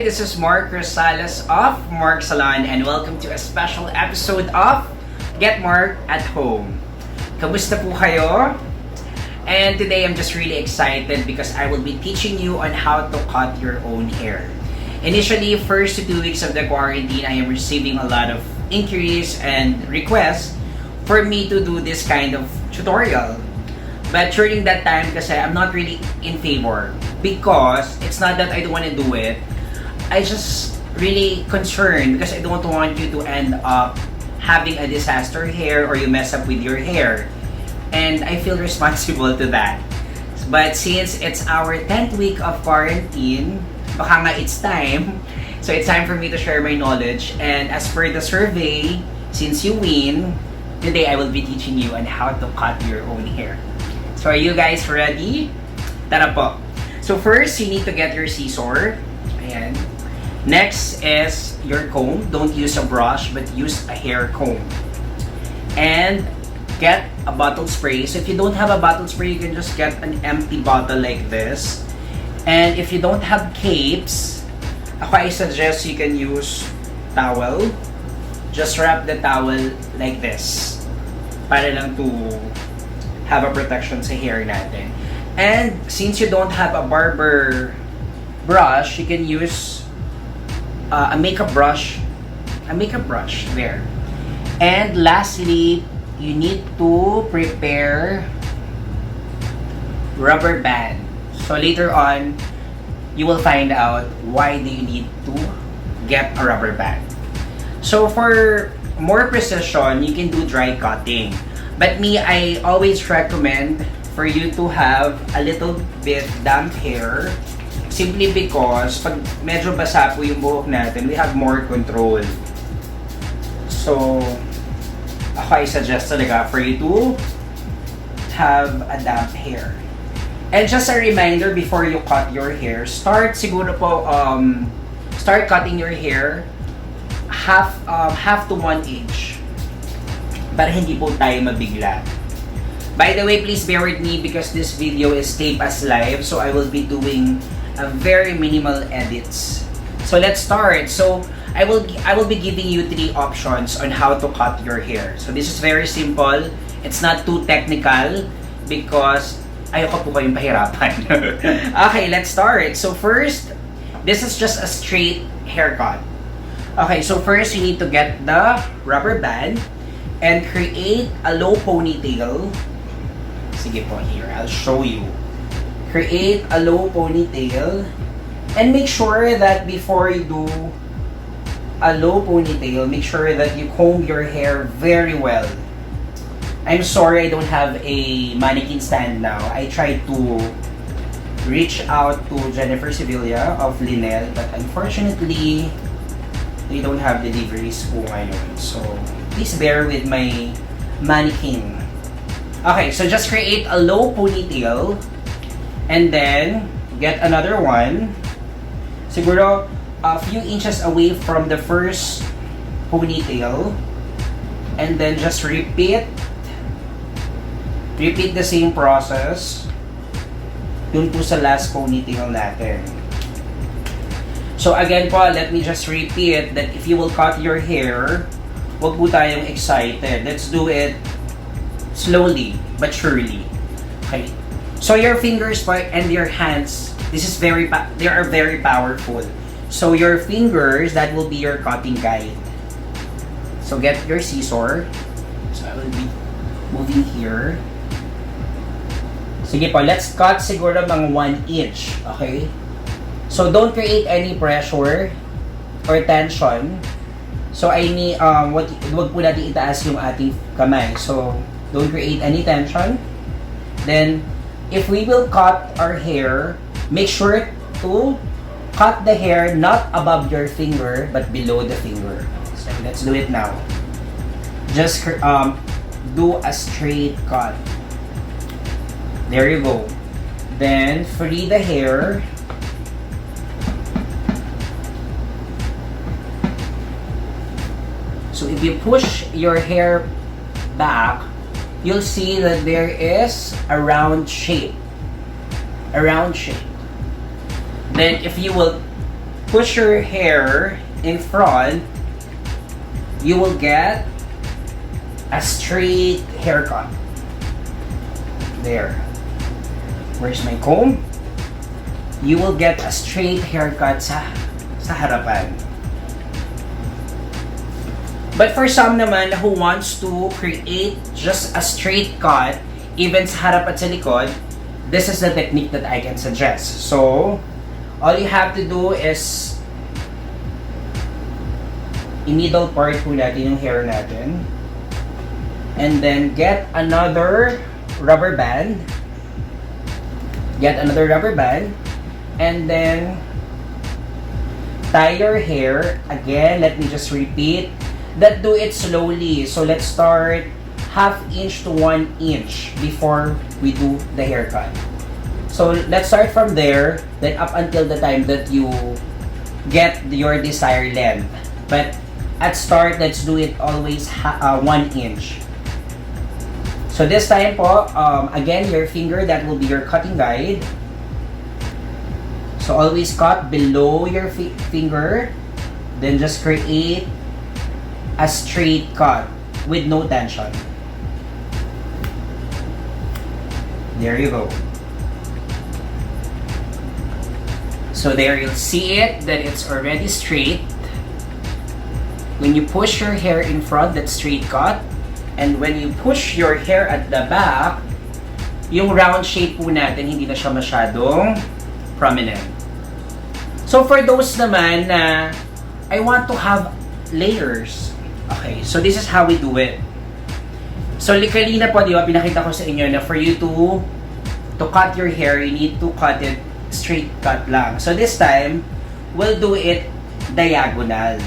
This is Rosales of Marqed Salon and welcome to a special episode of Get Mark at Home. Kamusta po kayo? And today I'm just really excited because I will be teaching you on how to cut your own hair. Initially, first 2 weeks of the quarantine, I am receiving a lot of inquiries and requests for me to do this kind of tutorial. But during that time, kasi I'm not really in favor because it's not that I don't want to do it. I just really concerned because I don't want you to end up having a disaster hair or you mess up with your hair. And I feel responsible to that. But since it's our 10th week of quarantine, baka nga it's time. So it's time for me to share my knowledge. And as per the survey, since you win, today I will be teaching you on how to cut your own hair. So are you guys ready? Tara po. So first, you need to get your scissor. Ayan. Next is your comb. Don't use a brush, but use a hair comb. And get a bottle spray. So if you don't have a bottle spray, you can just get an empty bottle like this. And if you don't have capes, I suggest you can use towel. Just wrap the towel like this. Para lang to have a protection sa hair natin. And since you don't have a barber brush, you can use a makeup brush. There. And lastly, you need to prepare rubber band. So later on, you will find out why do you need to get a rubber band. So for more precision, you can do dry cutting. But me, I always recommend for you to have a little bit damp hair simply because pag medyo basa po yung buhok natin, we have more control. So, I suggest talaga for you to have a damp hair. And just a reminder before you cut your hair, start cutting your hair half to 1 inch. Para hindi po tayo mabigla. By the way, please bear with me because this video is taped as live, so I will be doing a very minimal edits. So let's start. So I will be giving you 3 options on how to cut your hair. So this is very simple. It's not too technical because ayoko po kayong pahirapan. Okay, let's start. So first, this is just a straight haircut. Okay, so first you need to get the rubber band and create a low ponytail. Sige po, here, I'll show you. Create a low ponytail and make sure that before you do a low ponytail, make sure that you comb your hair very well. I'm sorry I don't have a mannequin stand now. I tried to reach out to Jennifer Sevilla of Linel, but unfortunately, they don't have deliveries po ngayon. So, please bear with my mannequin. Okay, so just create a low ponytail and then get another one. Siguro a few inches away from the first ponytail and then just repeat the same process dun po sa last ponytail natin. So again po, let me just repeat that if you will cut your hair, wag po tayong excited. Let's do it slowly but surely. Okay. So your fingers and your hands, they are very powerful. So your fingers, that will be your cutting guide. So get your scissor. So I will be moving here. Sige po, let's cut siguro mga 1 inch. Okay? So don't create any pressure or tension. So I need wag po natin itaas yung ating kamay. So don't create any tension. Then if we will cut our hair, make sure to cut the hair not above your finger but below the finger. So let's do it now. Just do a straight cut. There you go. Then free the hair. So if you push your hair back, you'll see that there is a round shape. Then if you will push your hair in front, you will get a straight haircut. There. Where's my comb? You will get a straight haircut sa harapan. But for some naman who wants to create just a straight cut, even sa harap at sa likod, this is the technique that I can suggest. So, all you have to do is i-middle part po natin yung hair natin. And then get another rubber band. And then tie your hair. Again, let me just repeat that, do it slowly. So let's start half inch to 1 inch before we do the haircut. So let's start from there, then up until the time that you get your desired length. But at start, let's do it always 1 inch. So this time po, again, your finger, that will be your cutting guide. So always cut below your finger, then just create a straight cut with no tension. There you go. So there you'll see it, that it's already straight. When you push your hair in front, that's straight cut. And when you push your hair at the back, yung round shape po natin, hindi na siya masyadong prominent. So for those naman na I want to have layers. Okay, so this is how we do it. So kanina po, di ba, pinakita ko sa inyo na for you to cut your hair, you need to cut it straight cut lang. So this time, we'll do it diagonal.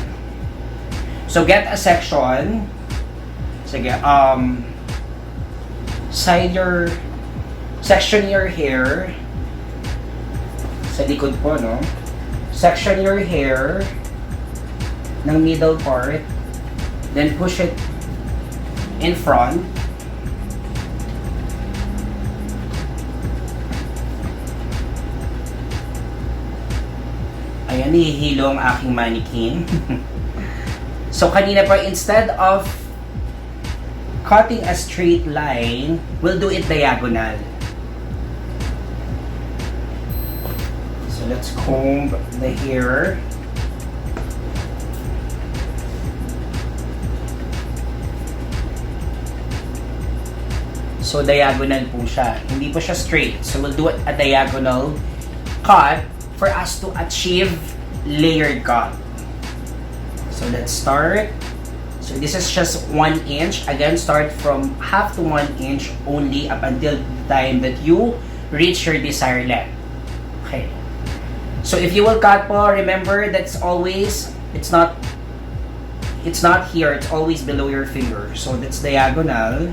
So get a section. Sige, section your hair sa likod po, no? Section your hair ng middle part, then push it in front. Ayan, nihihilo ang aking mannequin. So kanina pa, instead of cutting a straight line, we'll do it diagonal. So let's comb the hair. So diagonal po siya. Hindi po siya straight. So we'll do a diagonal cut for us to achieve layered cut. So let's start. So this is just 1 inch. Again, start from half to 1 inch only up until the time that you reach your desired length. Okay. So if you will cut po, remember that's always, it's not here, it's always below your finger. So that's diagonal.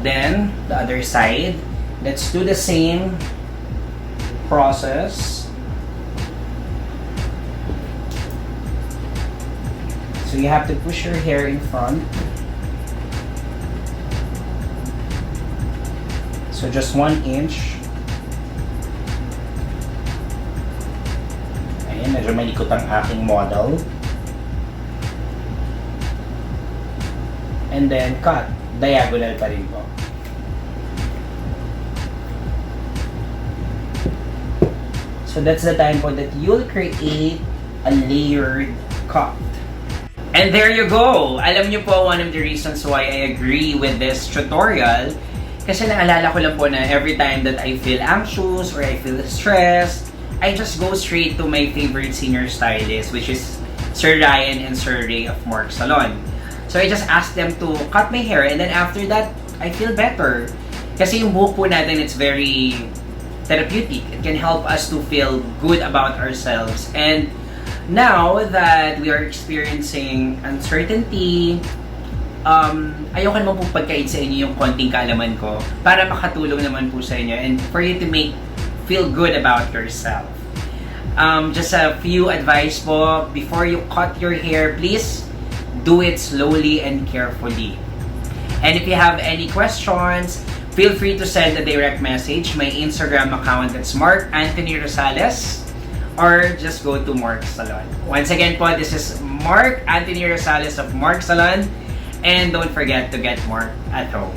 Then the other side. Let's do the same process. So you have to push your hair in front. So just 1 inch. Ayan, medyo malikot ang aking model. And then cut. Diagonal pa rin po. So that's the time po that you'll create a layered cut. And there you go! Alam niyo po, one of the reasons why I agree with this tutorial, kasi naalala ko lang po na every time that I feel anxious or I feel stressed, I just go straight to my favorite senior stylist, which is Sir Ryan and Sir Ray of Marqed Salon. So I just ask them to cut my hair, and then after that, I feel better. Kasi yung buhok po natin, it's very therapeutic. It can help us to feel good about ourselves. And now that we are experiencing uncertainty, ayoko naman po pagkain sa inyo yung konting kaalaman ko para makatulong naman po sa inyo and for you to feel good about yourself. Just a few advice po, before you cut your hair, please do it slowly and carefully. And if you have any questions, feel free to send a direct message. My Instagram account, that's Mark Anthony Rosales, or just go to Marqed Salon. Once again po, this is Mark Anthony Rosales of Marqed Salon, and don't forget to get Mark at home.